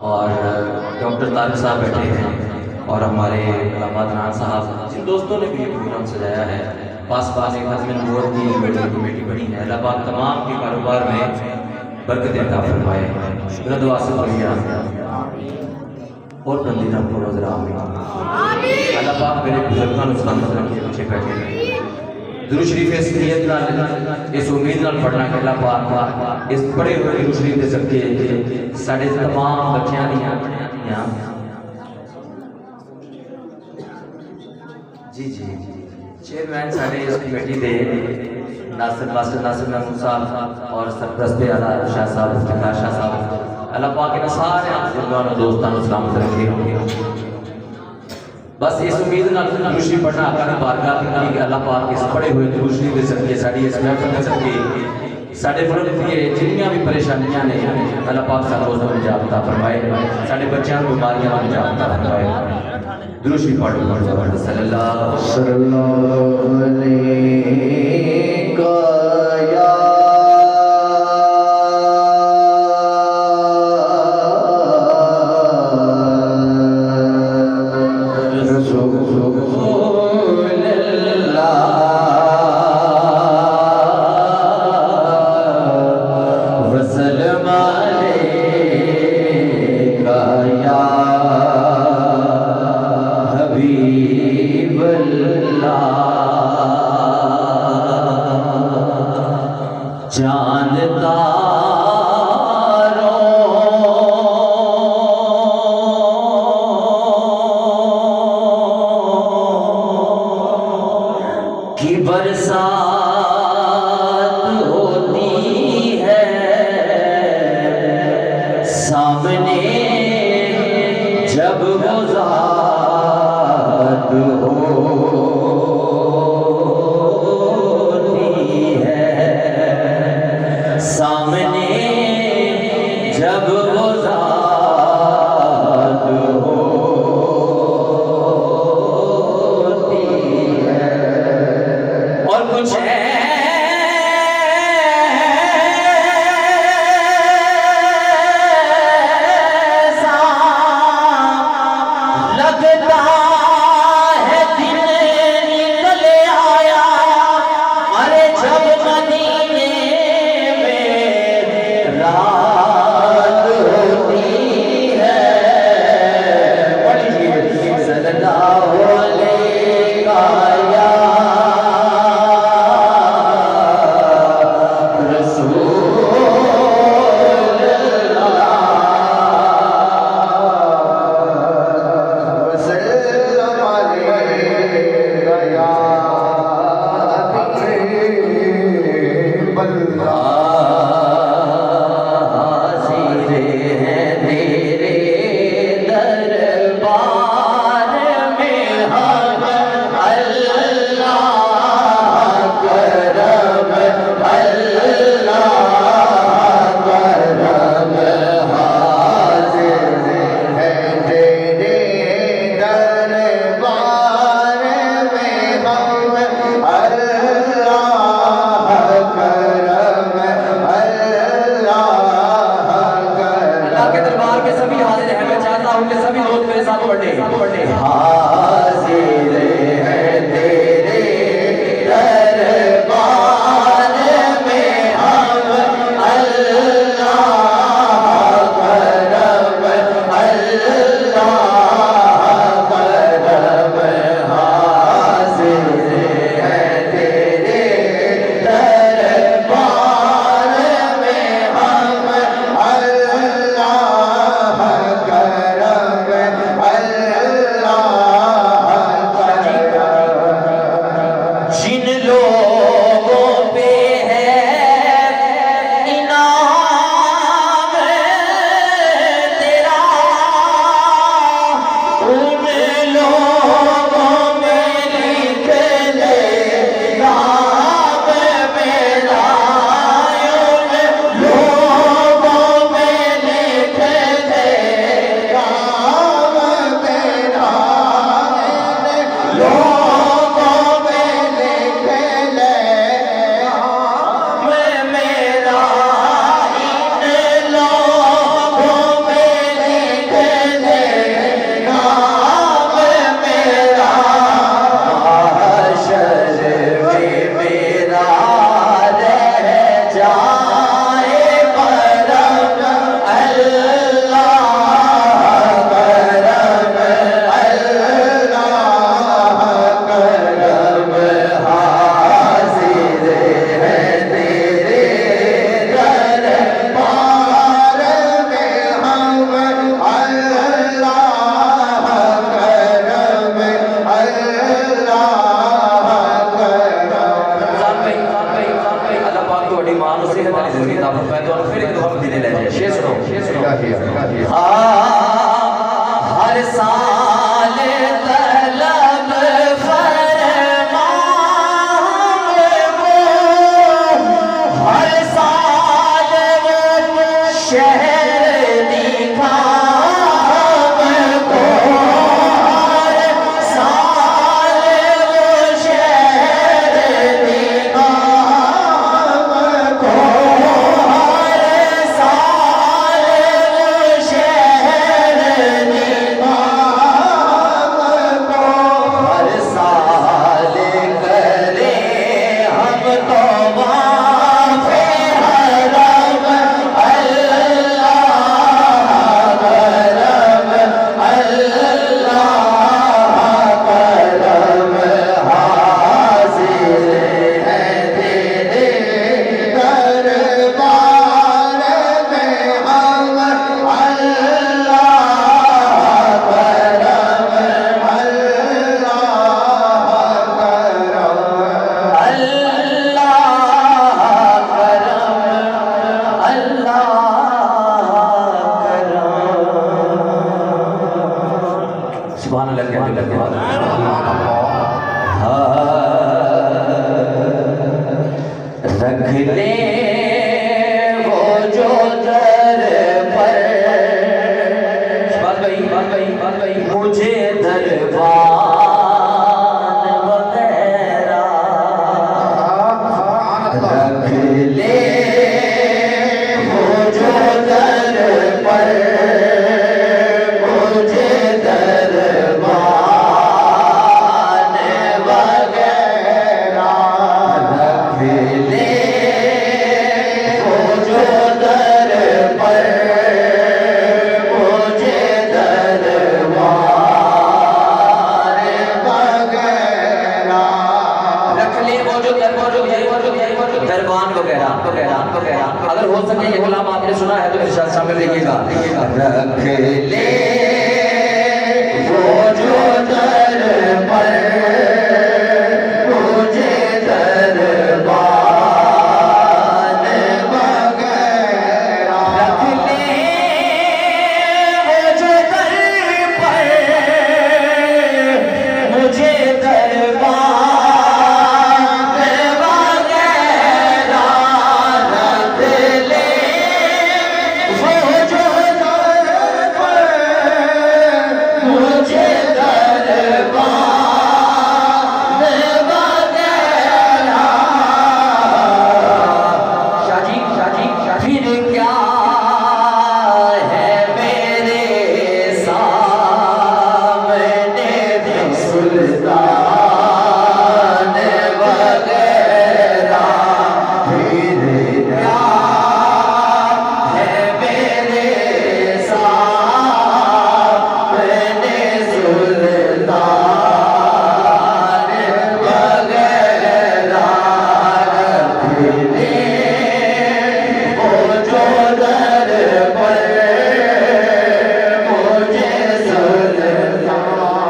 اور ڈاکٹر طارق صاحب بیٹھے ہیں اور ہمارے علامہ عدنان صاحب، جن دوستوں نے بھی یہ پروگرام سجایا ہے، پاس پاس ایک ختم نبوت کی کمیٹی بنی ہے۔ اللہ پاک تمام کے کاروبار میں برکت عطا فرمائے۔ شکر دعا سے پڑھیے اور بندی رب کو نظر آمین۔ اللہ پاک میرے بزرگاں کو سلامت رکھے، پیچھے بیٹھے ہیں۔ درود شریف اس نیت نال، اس امید نال پڑھنا کہ اللہ پاک اس پڑھے ہوئے درود شریف دے صدقے ساڈے تمام بچیاں دیاں جی چیئرمین ساڈے اس کمیٹی دے ماسٹر ناصر محمود صاحب اور سرپرست اعلیٰ شاہ صاحب افتخار شاہ صاحب، اللہ پاک ان سارے بزرگاں اور دوستاں کو سلامت رکھے۔ بس اس امید نال درود شریف پڑھنا آقا دی بارگاہ میں کہ اللہ پاک اس پڑھے ہوئے درود شریف دے صدقے ساڈی اس محفل دے صدقے ساڈے ملک دی جتنیاں بھی پریشانیاں نے اللہ پاک سانوں اس کو نجات عطا فرمائے، ساڈے بچیاں نوں بیماریاں تو نجات عطا فرمائے۔ درود شریف پڑھو صلی اللہ علیہ یا جانتا کی برسات ہوتی ہے سامنے جب گزار ہوتی ہے، سامنے جب گزار ہوتی ہے اور کچھ سبحان اللہ کہتے لگے رکھ لے وہ جو در پر بات بھائی مجھے دربان وغیرہ رکھ لے وہ جو در پر مجھے دربان وغیرہ رکھ لے وہ جو در پر مجھے دربان وغیرہ رکھ لے وہ جو دربان وغیرہ اگر ہو سکے یہ کلام آپ نے سنا ہے تو ارشاد شامل دیکھیے گا رکھ لے